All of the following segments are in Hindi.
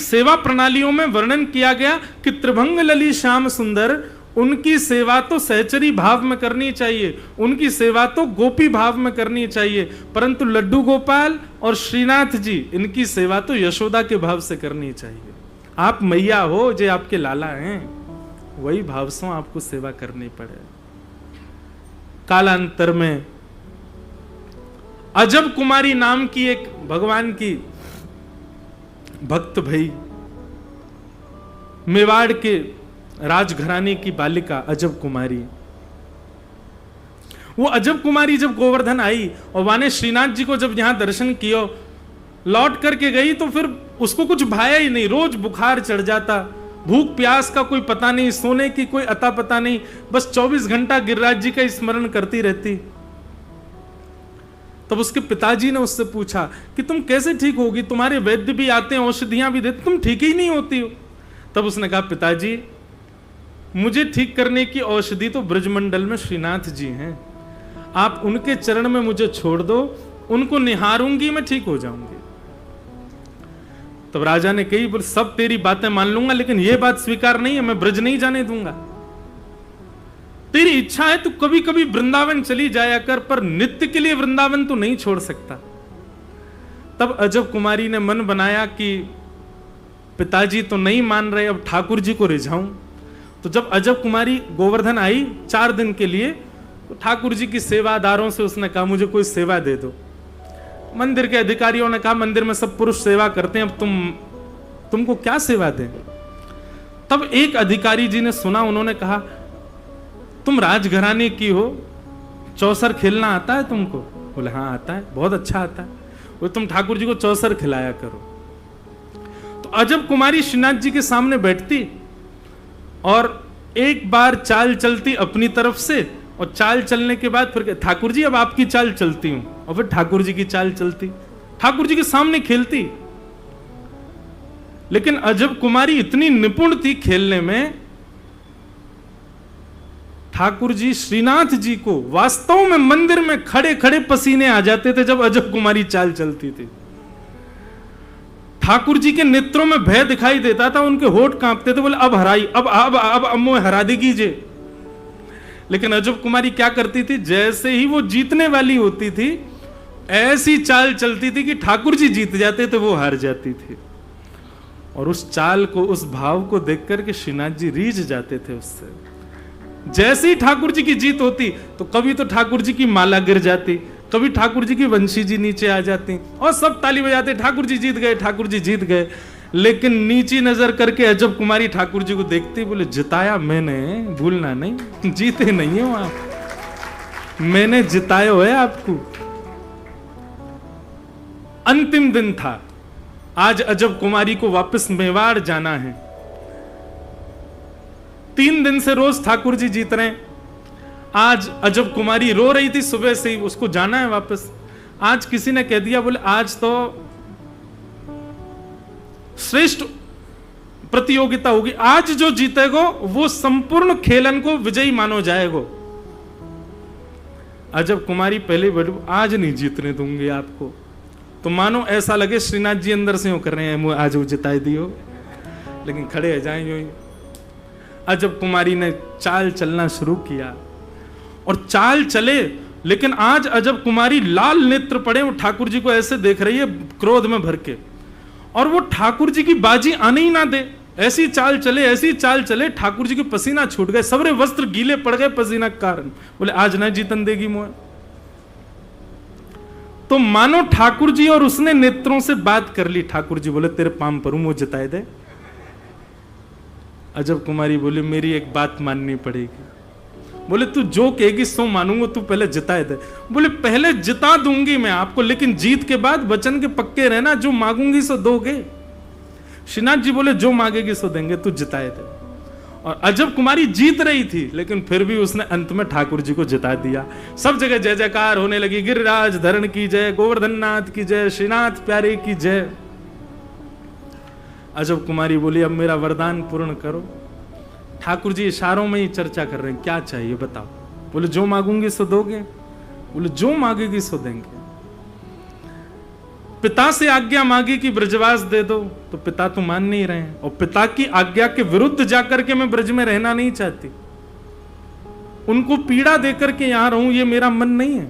सेवा प्रणालियों में वर्णन किया गया कि त्रिभंग लली श्याम सुंदर, उनकी सेवा तो सहचरी भाव में करनी चाहिए, उनकी सेवा तो गोपी भाव में करनी चाहिए, परंतु लड्डू गोपाल और श्रीनाथ जी, इनकी सेवा तो यशोदा के भाव से करनी चाहिए। आप मैया हो, जो आपके लाला हैं, वही भाव से आपको सेवा करनी पड़े। कालांतर में अजब कुमारी नाम की एक भगवान की भक्त भई, मेवाड़ के राजघराने की बालिका अजब कुमारी। वो अजब कुमारी जब गोवर्धन आई और वाने श्रीनाथ जी को जब यहां दर्शन किया, लौट करके गई, तो फिर उसको कुछ भाया ही नहीं। रोज बुखार चढ़ जाता, भूख प्यास का कोई पता नहीं, सोने की कोई अता पता नहीं, बस 24 घंटा गिरिराज जी का स्मरण करती रहती। तब उसके पिताजी ने उससे पूछा कि तुम कैसे ठीक होगी, तुम्हारे वैद्य भी आते हैं, औषधियां भी देते, तुम ठीक ही नहीं होती हो। तब उसने कहा, पिताजी मुझे ठीक करने की औषधि तो ब्रजमंडल में श्रीनाथ जी हैं, आप उनके चरण में मुझे छोड़ दो, उनको निहारूंगी, मैं ठीक हो जाऊंगी। तब राजा ने कही, बोले सब तेरी बातें मान लूंगा, लेकिन यह बात स्वीकार नहीं है, मैं ब्रज नहीं जाने दूंगा। तेरी इच्छा है तो कभी कभी वृंदावन चली जाया कर, पर नित्य के लिए वृंदावन तो नहीं छोड़ सकता। तब अजब कुमारी ने मन बनाया कि पिताजी तो नहीं मान रहे, अब ठाकुर जी को रिझाऊं। तो जब अजब कुमारी गोवर्धन आई 4 दिन के लिए, तो ठाकुर जी की सेवादारों से उसने कहा, मुझे कोई सेवा दे दो। मंदिर के अधिकारियों ने कहा, मंदिर में सब पुरुष सेवा करते हैं, अब तुमको क्या सेवा दें। तब एक अधिकारी जी ने सुना, उन्होंने कहा, तुम राजघराने की हो, चौसर खेलना आता है तुमको? बोले हाँ आता है, बहुत अच्छा आता है। वो तुम ठाकुर जी को चौसर खिलाया करो। तो अजब कुमारी श्रीनाथ जी के सामने बैठती और एक बार चाल चलती अपनी तरफ से, और चाल चलने के बाद फिर ठाकुर जी अब आपकी चाल चलती हूं, और फिर ठाकुर जी की चाल चलती, ठाकुर जी के सामने खेलती। लेकिन अजब कुमारी इतनी निपुण थी खेलने में, ठाकुर जी श्रीनाथ जी को वास्तव में मंदिर में खड़े खड़े पसीने आ जाते थे जब अजब कुमारी चाल चलती थी। ठाकुर जी के नेत्रों में भय दिखाई देता था, उनके होठ कांपते थे, बोले अब हराई, अब अम्मो हरा देगी जे। लेकिन अजब कुमारी क्या करती थी, जैसे ही वो जीतने वाली होती थी, ऐसी चाल चलती थी कि ठाकुर जी जीत जाते थे, वो हार जाती थी। और उस चाल को, उस भाव को देख करके श्रीनाथ जी रीझ जाते थे उससे। जैसे ही ठाकुर जी की जीत होती, तो कभी तो ठाकुर जी की माला गिर जाती, कभी ठाकुर जी की वंशी जी नीचे आ जाती, और सब ताली बजाते, ठाकुर जी जीत गए, ठाकुर जी जीत गए। लेकिन नीची नजर करके अजब कुमारी ठाकुर जी को देखती, बोले जिताया मैंने, भूलना नहीं, जीते नहीं हो आप, मैंने जिताया है आपको। अंतिम दिन था, आज अजब कुमारी को वापस मेवाड़ जाना है। 3 दिन से रोज ठाकुर जी जीत रहे हैं। आज अजब कुमारी रो रही थी सुबह से ही, उसको जाना है वापस। आज किसी ने कह दिया, बोले आज तो श्रेष्ठ प्रतियोगिता होगी, आज जो जीतेगा वो संपूर्ण खेलन को विजयी मानो जाएगा। अजब कुमारी पहले बोली, आज नहीं जीतने दूंगी आपको। तो मानो ऐसा लगे श्रीनाथ जी अंदर से यूं कर रहे हैं, आज वो जिताई दियो, लेकिन खड़े हो जाए यूं ही। अजब कुमारी ने चाल चलना शुरू किया और चाल चले, लेकिन आज अजब कुमारी लाल नेत्र पड़े, वो ठाकुर जी को ऐसे देख रही है क्रोध में भर के, और वो ठाकुर जी की बाजी आने ही ना दे। ऐसी चाल चले, ऐसी चाल चले, ठाकुर जी के पसीना छूट गए, सबरे वस्त्र गीले पड़ गए पसीना के कारण। बोले आज ना जीतन देगी मोह। तो मानो ठाकुर जी और उसने नेत्रों से बात कर ली। ठाकुर जी बोले तेरे पाम पर मुझे जिताए दे। अजब कुमारी बोली मेरी एक बात माननी पड़ेगी। बोले तू जो कहेगी सो मानूंगा, तू पहले जिताए दे। बोले पहले जिता दूंगी मैं आपको, लेकिन जीत के बाद वचन के पक्के रहना, जो मांगूंगी सो दोगे। श्रीनाथ जी बोले जो मांगेगी सो देंगे, तू जिताए दे। और अजब कुमारी जीत रही थी, लेकिन फिर भी उसने अंत में ठाकुर जी को जिता दिया। सब जगह जय जयकार होने लगी, गिरिराज धरण की जय, गोवर्धन नाथ की जय, श्रीनाथ प्यारे की जय। अजब कुमारी बोली अब मेरा वरदान पूर्ण करो। ठाकुर जी इशारों में ही चर्चा कर रहे हैं, क्या चाहिए बताओ। बोले जो मांगूंगी सो दोगे। बोले जो मांगेगी सो देंगे। पिता से आज्ञा मांगी कि ब्रजवास दे दो, तो पिता तो मान नहीं रहे हैं, और पिता की आज्ञा के विरुद्ध जाकर के मैं ब्रज में रहना नहीं चाहती, उनको पीड़ा देकर के यहां रहूं, ये मेरा मन नहीं है।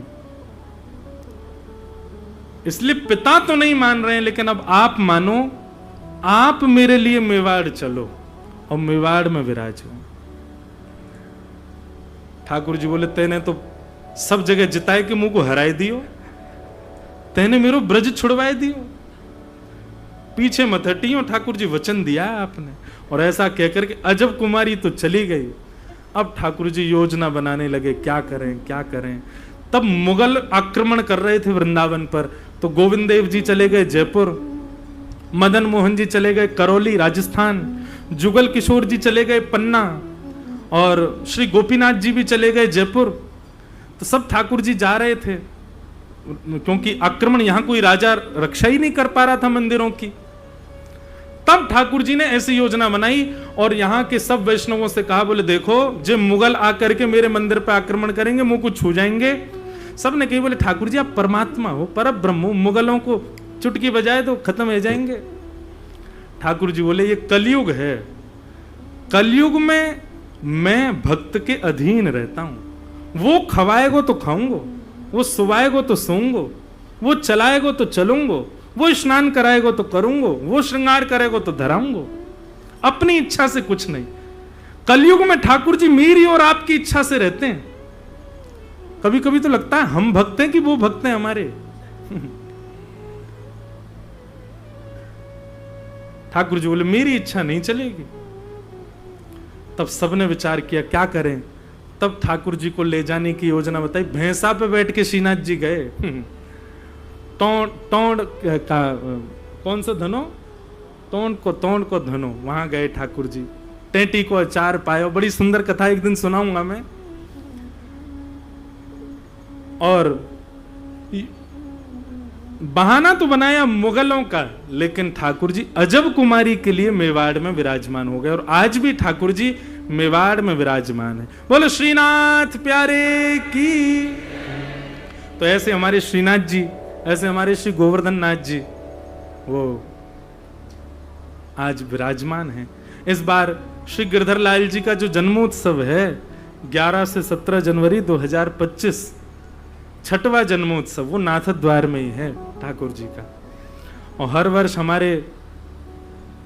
इसलिए पिता तो नहीं मान रहे हैं, लेकिन अब आप मानो, आप मेरे लिए मेवाड़ चलो और मेवाड़ में विराजो। ठाकुर जी बोले, तेने तो सब जगह जिताए के मुंह को हराए दियो, तेने मेरो ब्रज छुड़वाए दियो, पीछे मत हटियो, ठाकुर जी वचन दिया है आपने। और ऐसा कहकर के अजब कुमारी तो चली गई। अब ठाकुर जी योजना बनाने लगे, क्या करें क्या करें। तब मुगल आक्रमण कर रहे थे वृंदावन पर, तो गोविंद देव जी चले गए जयपुर, मदन मोहन जी चले गए करौली राजस्थान, जुगल किशोर जी चले गए पन्ना, और श्री गोपीनाथ जी भी चले गए जयपुर। तो सब ठाकुर जी जा रहे थे, क्योंकि आक्रमण यहां कोई राजा रक्षा ही नहीं कर पा रहा था मंदिरों की। तब ठाकुर जी ने ऐसी योजना बनाई और यहां के सब वैष्णवों से कहा, बोले देखो, जो मुगल आकर के मेरे मंदिर पर आक्रमण करेंगे मुंह को छू जाएंगे। सब ने कही, बोले ठाकुर जी आप परमात्मा हो, परब्रह्म हो, मुगलों को चुटकी बजाए तो खत्म हो जाएंगे। ठाकुर जी बोले, ये कलयुग है, कलयुग में मैं भक्त के अधीन रहता हूं, वो खवाएगो तो खाऊंगो, वो सुवाएगो तो सोऊंगो, वो चलाएगो तो चलूंगो, वो स्नान कराएगो तो करूंगो, वो श्रृंगार करेगो तो धराऊंगो, अपनी इच्छा से कुछ नहीं। कलयुग में ठाकुर जी मेरी और आपकी इच्छा से रहते हैं। कभी कभी तो लगता है हम भक्त हैं कि वो भक्त हैं हमारे। ठाकुर जी बोले, मेरी इच्छा नहीं चलेगी। तब सबने विचार किया क्या करें। तब ठाकुर जी को ले जाने की योजना बताई। भैंसा पे बैठ के श्रीनाथ जी गए। तोड़ का कौन सा धनो, तोड़ को धनो, वहां गए ठाकुर जी। टेंटी को अचार पायो, बड़ी सुंदर कथा एक दिन सुनाऊंगा मैं। और बहाना तो बनाया मुगलों का, लेकिन ठाकुर जी अजब कुमारी के लिए मेवाड़ में विराजमान हो गए, और आज भी ठाकुर जी मेवाड़ में विराजमान है। बोलो श्रीनाथ प्यारे की। तो ऐसे हमारे श्रीनाथ जी, ऐसे हमारे श्री गोवर्धन नाथ जी, वो आज विराजमान हैं। इस बार श्री गिरधर लाल जी का जो जन्मोत्सव है 11 से 17 जनवरी 2025, छठवां जन्मोत्सव, वो नाथ द्वार में ही है ठाकुर जी का। और हर वर्ष हमारे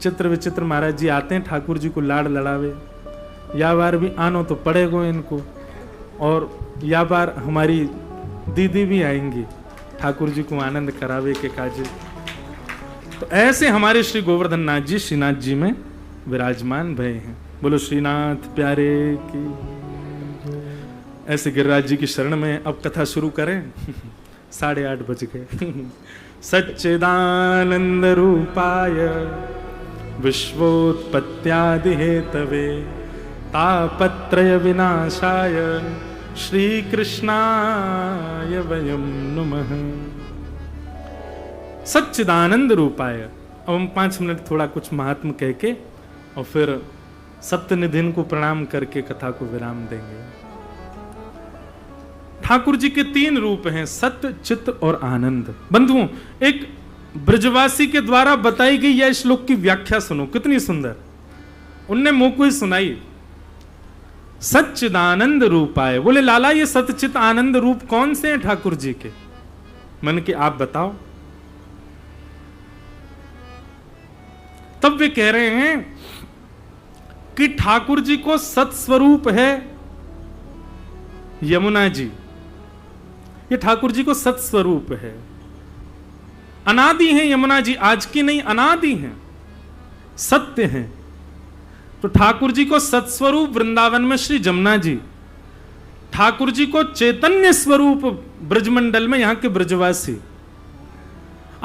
चित्र विचित्र महाराज जी आते हैं ठाकुर जी को लाड़ लड़ावे। या बार भी आनो तो पड़ेगो इनको, और या बार हमारी दीदी भी आएंगी ठाकुर जी को आनंद करावे के काजे। तो ऐसे हमारे श्री गोवर्धन नाथ जी श्रीनाथ जी में विराजमान भय हैं। बोलो श्रीनाथ प्यारे की। ऐसे गिरिराज जी की शरण में अब कथा शुरू करें। 8:30 बज गए। सच्चिदानंद रूपाय विश्वोत्पत्त्यादि हेतवे तापत्रय विनाशाय श्री कृष्णाय वयं नमः। सच्चिदानंद रूपाय। अब हम 5 मिनट थोड़ा कुछ महात्म कह के और फिर सत्यनिधिन को प्रणाम करके कथा को विराम देंगे। ठाकुर जी के 3 रूप हैं, सत्य, चित्त और आनंद। बंधुओं, एक ब्रजवासी के द्वारा बताई गई यह श्लोक की व्याख्या सुनो, कितनी सुंदर। उनने मुंह को ही सुनाई। सच्चिदानंद रूपाय। बोले लाला, ये सत्य चित्त आनंद रूप कौन से हैं ठाकुर जी के? मन के आप बताओ। तब वे कह रहे हैं कि ठाकुर जी को सत्स्वरूप है यमुना जी। ये ठाकुर जी को सत्स्वरूप है, अनादि है यमुना जी, आज की नहीं, अनादि हैं, सत्य हैं। तो ठाकुर जी को सत्स्वरूप वृंदावन में श्री जमुना जी, ठाकुर जी को चैतन्य स्वरूप ब्रजमंडल में यहां के ब्रजवासी।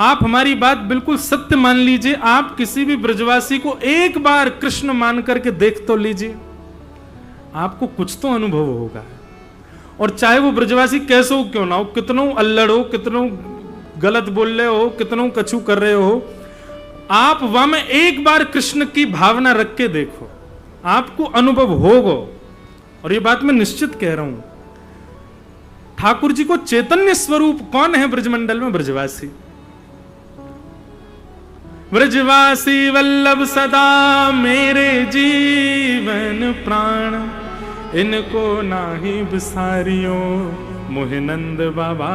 आप हमारी बात बिल्कुल सत्य मान लीजिए, आप किसी भी ब्रजवासी को एक बार कृष्ण मान करके देख तो लीजिए, आपको कुछ तो अनुभव होगा। और चाहे वो ब्रजवासी कैसे हो क्यों ना हो, कितनों अल्लड़ हो, कितनों गलत बोल रहे हो, कितनों कछु कर रहे हो, आप वहां में एक बार कृष्ण की भावना रख के देखो, आपको अनुभव होगा। और ये बात मैं निश्चित कह रहा हूं। ठाकुर जी को चैतन्य स्वरूप कौन है ब्रजमंडल में? ब्रजवासी। व्रजवासी वल्लभ सदा मेरे जीवन प्राण, इनको नाही बिसारियो मोहे नंद बाबा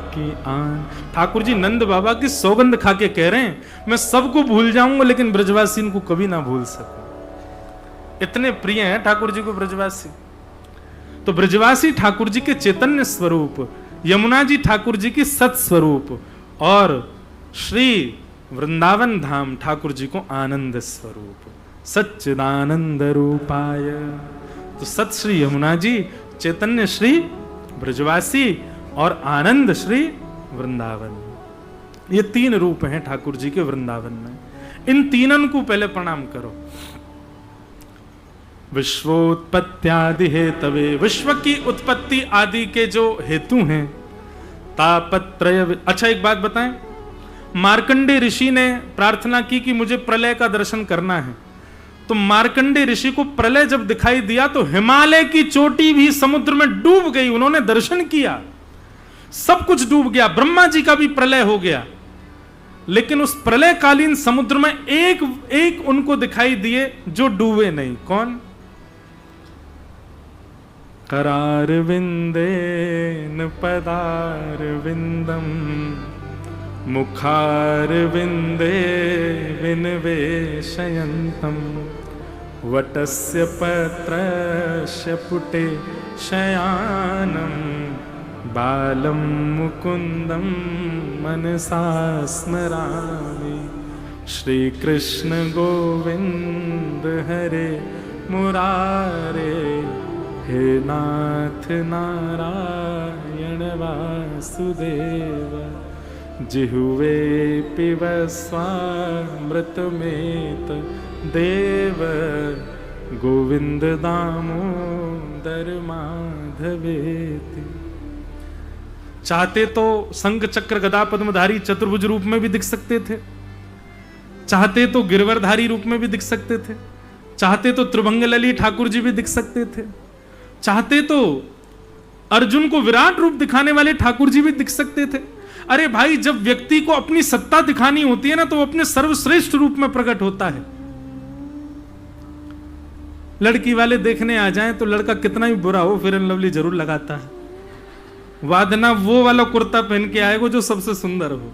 की आन। ठाकुर जी नंद बाबा की सौगंध खा के कह रहे हैं, मैं सबको भूल जाऊंगा लेकिन ब्रजवासी इनको कभी ना भूल सकूं। इतने प्रिय हैं ठाकुर जी को ब्रजवासी। तो ब्रजवासी ठाकुर जी के चैतन्य स्वरूप, यमुना जी ठाकुर जी की सत स्वरूप, और श्री वृंदावन धाम ठाकुर जी को आनंद स्वरूप, सच्चिदानंद रूपाय। तो सत श्री यमुना जी, चैतन्य श्री ब्रजवासी और आनंद श्री वृंदावन, ये तीन रूप हैं ठाकुर जी के वृंदावन में। इन तीनन को पहले प्रणाम करो। विश्वोत्पत्त्यादि हेतवे, विश्व की उत्पत्ति आदि के जो हेतु हैं, तापत्रय। अच्छा एक बात बताएं, मार्कंडे ऋषि ने प्रार्थना की कि मुझे प्रलय का दर्शन करना है, तो मार्कंडे ऋषि को प्रलय जब दिखाई दिया तो हिमालय की चोटी भी समुद्र में डूब गई। उन्होंने दर्शन किया, सब कुछ डूब गया, ब्रह्मा जी का भी प्रलय हो गया, लेकिन उस प्रलय कालीन समुद्र में एक एक उनको दिखाई दिए जो डूबे नहीं। कौन? करार विंदेन पदार विंदम, मुखार विंदे विनवेशयन्तम, वटस्य पत्रस्य पुटे शयानम, बालम मुकुंदम मनसा स्मरामि, श्री कृष्ण गोविंद हरे मुरारे, हे नाथ नारायण वासुदेव, जिहुवे पिब स्वामृतमेत देव, गोविंद दामोदर माधवेति। चाहते तो शंख चक्र गदा पद्मधारी चतुर्भुज रूप में भी दिख सकते थे, चाहते तो गिरवरधारी रूप में भी दिख सकते थे, चाहते तो त्रिभंग लली ठाकुर जी भी दिख सकते थे, चाहते तो अर्जुन को विराट रूप दिखाने वाले ठाकुर जी भी दिख सकते थे। अरे भाई, जब व्यक्ति को अपनी सत्ता दिखानी होती है ना, तो वो अपने सर्वश्रेष्ठ रूप में प्रकट होता है। लड़की वाले देखने आ जाएं तो लड़का कितना ही बुरा हो फेयर एंड लवली जरूर लगाता है, वादना वो वाला कुर्ता पहन के आएगा जो सबसे सुंदर हो।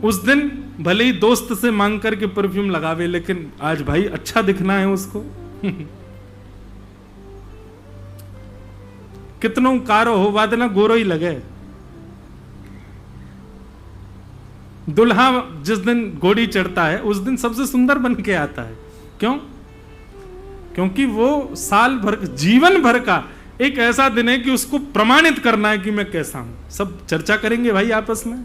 उस दिन भले ही दोस्त से मांग करके परफ्यूम लगावे, लेकिन आज भाई अच्छा दिखना है उसको। कितनों कारो हो, वादना गोरो ही लगे। दुल्हा जिस दिन घोड़ी चढ़ता है उस दिन सबसे सुंदर बन के आता है। क्यों? क्योंकि वो साल भर, जीवन भर का एक ऐसा दिन है कि उसको प्रमाणित करना है कि मैं कैसा हूं। सब चर्चा करेंगे भाई आपस में।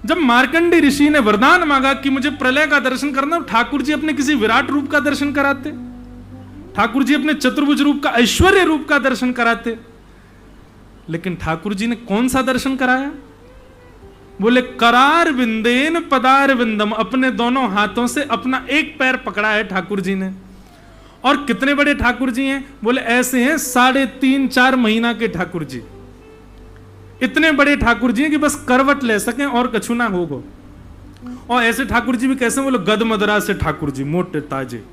जब मार्कंडी ऋषि ने वरदान मांगा कि मुझे प्रलय का दर्शन करना, ठाकुर जी अपने किसी विराट रूप का दर्शन कराते, ठाकुर जी अपने चतुर्भुज रूप का, ऐश्वर्य रूप का दर्शन कराते, लेकिन ठाकुर जी ने कौन सा दर्शन कराया? बोले करार विंदेन पदार विंदम। अपने दोनों हाथों से अपना एक पैर पकड़ा है ठाकुर जी ने। और कितने बड़े ठाकुर जी हैं? बोले ऐसे हैं 3.5-4 महीना के ठाकुर जी। इतने बड़े ठाकुर जी हैं कि बस करवट ले सकें और कछु ना होगो। और ऐसे ठाकुर जी भी कैसे? बोले गद मदरा से ठाकुर जी, मोटे ताजे,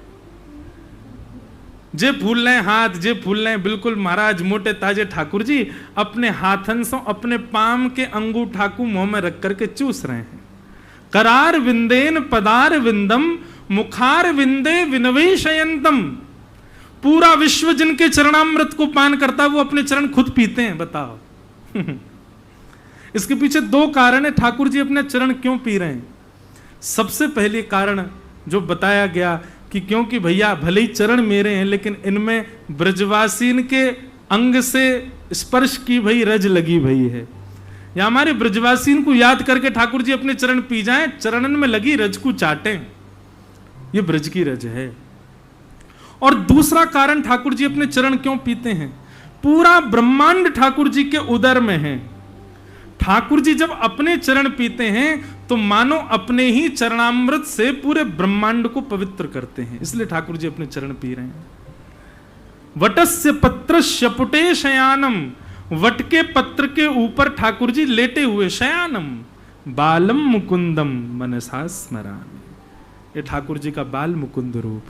जे फूल लें हाथ, जे फूल लें, बिल्कुल महाराज मोटे ताजे ठाकुर जी अपने हाथन से अपने पाम के अंगूठा को मुंह में रख करके चूस रहे हैं। करार विंदेन पदार विंदम, मुखार विंदे विनवेशयंतम। पूरा विश्व जिनके चरणामृत को पान करता वो अपने चरण खुद पीते हैं। बताओ। इसके पीछे 2 कारण है ठाकुर जी अपने चरण क्यों पी रहे हैं। सबसे पहले कारण जो बताया गया कि क्योंकि भैया भले ही चरण मेरे हैं, लेकिन इनमें ब्रजवासीन के अंग से स्पर्श की भई रज लगी भई है, या हमारे ब्रजवासीन को याद करके ठाकुर जी अपने चरण पी जाएं, चरणन में लगी रज को चाटें। ये ब्रज की रज है। और दूसरा कारण ठाकुर जी अपने चरण क्यों पीते हैं, पूरा ब्रह्मांड ठाकुर जी के उदर में है। ठाकुर जी जब अपने चरण पीते हैं तो मानो अपने ही चरणामृत से पूरे ब्रह्मांड को पवित्र करते हैं, इसलिए ठाकुर जी अपने चरण पी रहे हैं। वटस्य पत्रस्य पुटे शयानम, वट के पत्र के ऊपर ठाकुर जी लेटे हुए, शयानम बालम मुकुंदम मनसा स्मरामि। ये ठाकुर जी का बाल मुकुंद रूप।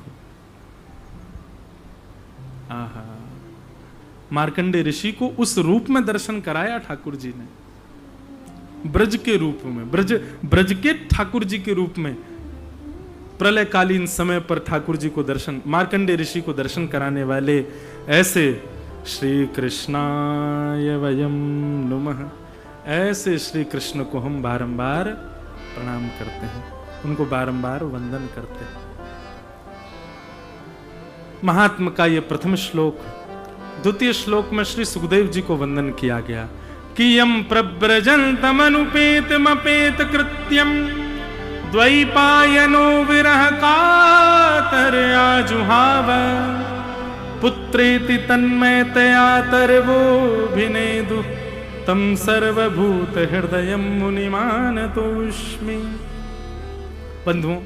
आहा, मार्कंडे ऋषि को उस रूप में दर्शन कराया ठाकुर जी ने, ब्रज के रूप में, ब्रज के ठाकुर जी के रूप में। प्रलयकालीन समय पर ठाकुर जी को दर्शन, मार्कंडे ऋषि को दर्शन कराने वाले ऐसे श्री कृष्णाय वयम नुमः, ऐसे श्री कृष्ण को हम बारंबार प्रणाम करते हैं, उनको बारंबार वंदन करते हैं। महात्मा का यह प्रथम श्लोक। द्वितीय श्लोक में श्री सुखदेव जी को वंदन किया गया कि यम प्रव्रजन्तमनुपेतमपेत कृत्यम द्वैपायनो विरह कातरया जुहाव पुत्रेति तन्मयतया तरवोभिनेदु तम सर्वभूत हृदयम मुनिमानतोष्मि। बंधुओं,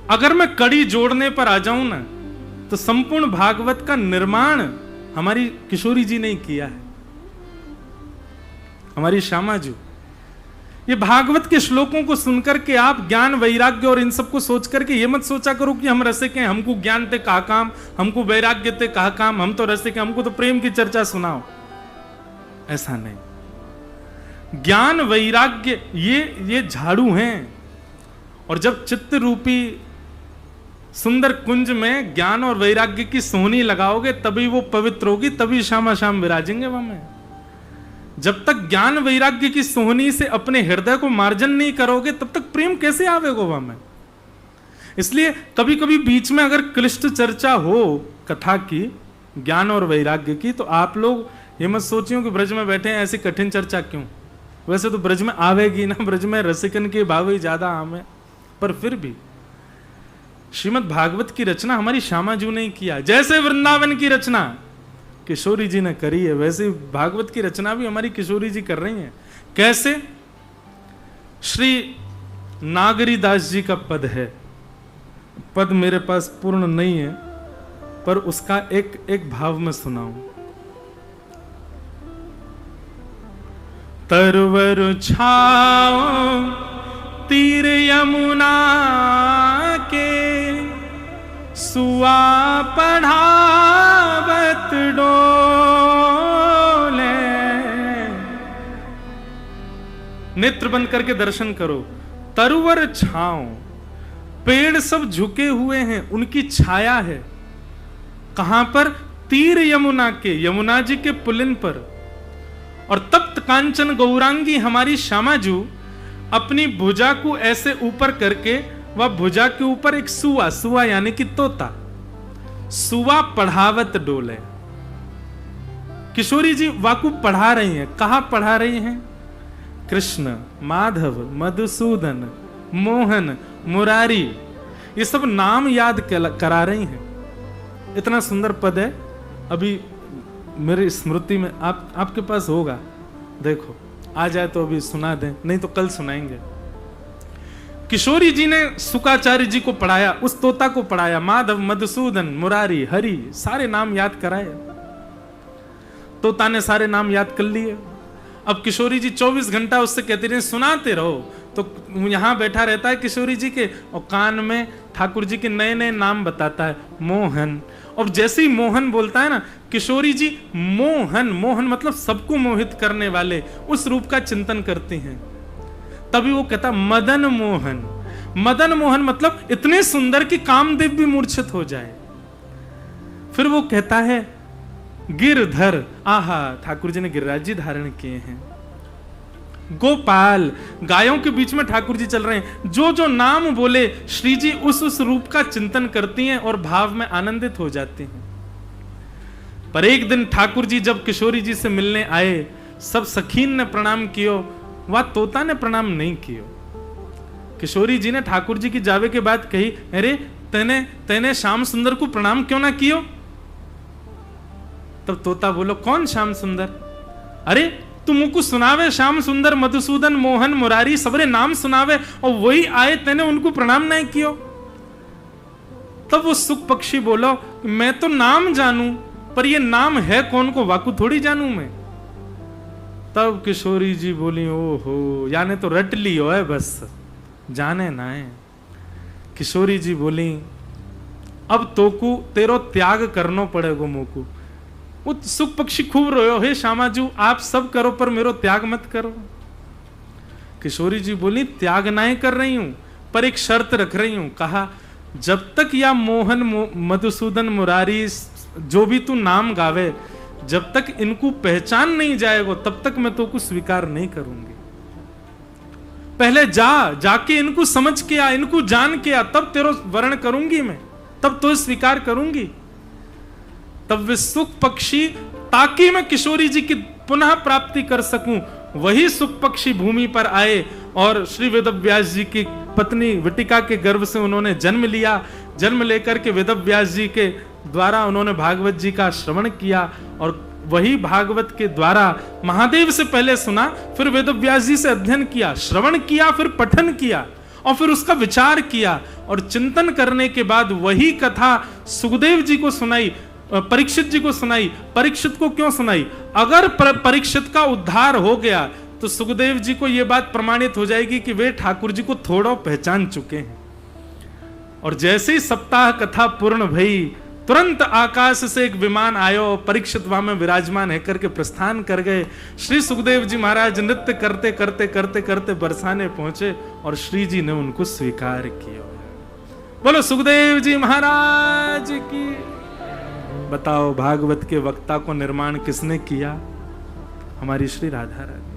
अगर मैं कड़ी जोड़ने पर आ जाऊं ना, तो संपूर्ण भागवत का निर्माण हमारी किशोरी जी ने किया है, हमारी श्यामा जी। ये भागवत के श्लोकों को सुनकर के आप ज्ञान वैराग्य और इन सब को सोच करके ये मत सोचा करो कि हम रसिक हैं, हमको ज्ञान ते कहा काम, हमको वैराग्य ते कहा काम, हम तो रसिक हैं, हमको तो प्रेम की चर्चा सुनाओ। ऐसा नहीं। ज्ञान वैराग्य ये झाड़ू हैं, और जब चित्त रूपी सुंदर कुंज में ज्ञान और वैराग्य की सोहनी लगाओगे तभी वो पवित्र होगी, तभी श्यामा श्याम विराजेंगे वहां में। जब तक ज्ञान वैराग्य की सोहनी से अपने हृदय को मार्जन नहीं करोगे तब तक प्रेम कैसे आवेगा वहां में। इसलिए कभी कभी बीच में अगर क्लिष्ट चर्चा हो कथा की, ज्ञान और वैराग्य की, तो आप लोग ये मत सोचियो कि ब्रज में बैठे हैं ऐसी कठिन चर्चा क्यों। वैसे तो ब्रज में आवेगी ना, ब्रज में रसिकन के भाव ही ज्यादा आम है, पर फिर भी श्रीमद् भागवत की रचना हमारी श्यामा जी ने किया। जैसे वृंदावन की रचना किशोरी जी ने करी है, वैसे भागवत की रचना भी हमारी किशोरी जी कर रही हैं। कैसे? श्री नागरीदास जी का पद है, पद मेरे पास पूर्ण नहीं है, पर उसका एक भाव में सुनाऊं। तरवर छाओ तीर यमुना के सुआ पढ़ावत डोले। नेत्र बंद करके दर्शन करो। तरुवर छाओ, पेड़ सब झुके हुए हैं, उनकी छाया है। कहां पर? तीर यमुना के, यमुना जी के पुलिन पर। और तप्त कांचन गौरांगी हमारी श्यामाजू अपनी भुजा को ऐसे ऊपर करके, वह भुजा के ऊपर एक सुआ, सुआ यानी कि तोता, सुआ पढ़ावत डोले। किशोरी जी वाकु पढ़ा रही हैं। कहां पढ़ा रही हैं? कृष्ण, माधव, मधुसूदन, मोहन, मुरारी, ये सब नाम याद करा रही हैं। इतना सुंदर पद है, अभी मेरी स्मृति में आपके पास होगा, देखो आ जाए तो अभी सुना दें, नहीं तो कल सुनाएंगे। किशोरी जी ने सुकाचार्य जी को पढ़ाया, उस तोता को पढ़ाया, माधव, मधुसूदन, मुरारी, हरि, सारे नाम याद कराए। तोता ने सारे नाम याद कर लिए। अब किशोरी जी 24 घंटा उससे कहते रहे सुनाते रहो, तो यहां बैठा रहता है किशोरी जी के, और कान में ठाकुर जी के नए नए नाम बताता है। मोहन, और जैसे ही मोहन बोलता है ना, किशोरी जी मोहन, मोहन मतलब सबको मोहित करने वाले, उस रूप का चिंतन करती हैं। तभी वो कहता मदन मोहन। मदन मोहन मतलब इतने सुंदर कि कामदेव भी मूर्छित हो जाए। फिर वो कहता है गिरधर, आहा, ठाकुर जी ने गिरिराज जी धारण किए हैं। गोपाल, गायों के बीच में ठाकुर जी चल रहे हैं। जो जो नाम बोले श्री जी उस रूप का चिंतन करती हैं और भाव में आनंदित हो जाती हैं। पर एक दिन ठाकुर जी जब किशोरी जी से मिलने आए, सब सखीन ने प्रणाम कियो, वह तोता ने प्रणाम नहीं कियो। किशोरी जी ने ठाकुर जी की जावे के बाद कही, अरे तेने श्याम सुंदर को प्रणाम क्यों ना कियो? तब तोता बोलो, कौन श्याम सुंदर? अरे तुमको सुनावे श्याम सुंदर, मधुसूदन, मोहन, मुरारी, सबरे नाम सुनावे, और वही आए, तेने उनको प्रणाम नहीं कियो। तब वो सुख पक्षी बोलो, मैं तो नाम जानू, पर ये नाम है कौन को वाकु थोड़ी जानू मैं। तब किशोरी जी बोली, ओहो, यानी तो रट ली हो है, बस जाने ना है। किशोरी जी बोली, अब तोकू तेरो त्याग करनो पड़ेगो मोकू। वो सुख पक्षी खूब रोयो, हे श्यामाजू आप सब करो पर मेरो त्याग मत करो। किशोरी जी बोली, त्याग नहीं कर रही हूं, पर एक शर्त रख रही हूं। कहा, जब तक या मोहन मधुसूदन मुरारी जो भी तू नाम गावे, जब तक इनको पहचान नहीं जाएगा तब तक मैं तो को स्वीकार नहीं करूंगी। पहले जाके इनको समझ के आ, इनको जान के आ, तब तेरो वर्ण करूंगी मैं, तब तो स्वीकार करूंगी। तब वे सुख पक्षी, ताकि मैं किशोरी जी की पुनः प्राप्ति कर सकूं, वही सुख पक्षी भूमि पर आए और श्री वेदव्यास जी की पत्नी विटिका के गर्भ से उन्होंने जन्म लिया। जन्म लेकर के वेदव्यास जी के द्वारा उन्होंने भागवत जी का श्रवण किया और वही भागवत के द्वारा महादेव से पहले सुना, फिर वेदव्यास जी से अध्ययन किया, श्रवण किया, फिर पठन किया और फिर उसका विचार किया और चिंतन करने के बाद वही कथा सुखदेव जी को सुनाई, परीक्षित जी को सुनाई। परीक्षित को क्यों सुनाई? अगर परीक्षित का उद्धार हो गया तो सुखदेव जी को यह बात प्रमाणित हो जाएगी कि वे ठाकुर जी को थोड़ा पहचान चुके हैं। और जैसे ही सप्ताह कथा पूर्ण भई, तुरंत आकाश से एक विमान आयो, परीक्षित वहां में विराजमान है करके प्रस्थान कर गए। श्री सुखदेव जी महाराज नृत्य करते करते करते करते बरसाने पहुंचे और श्री जी ने उनको स्वीकार किया। बोलो सुखदेव जी महाराज की। बताओ, भागवत के वक्ता को निर्माण किसने किया? हमारी श्री राधा रानी।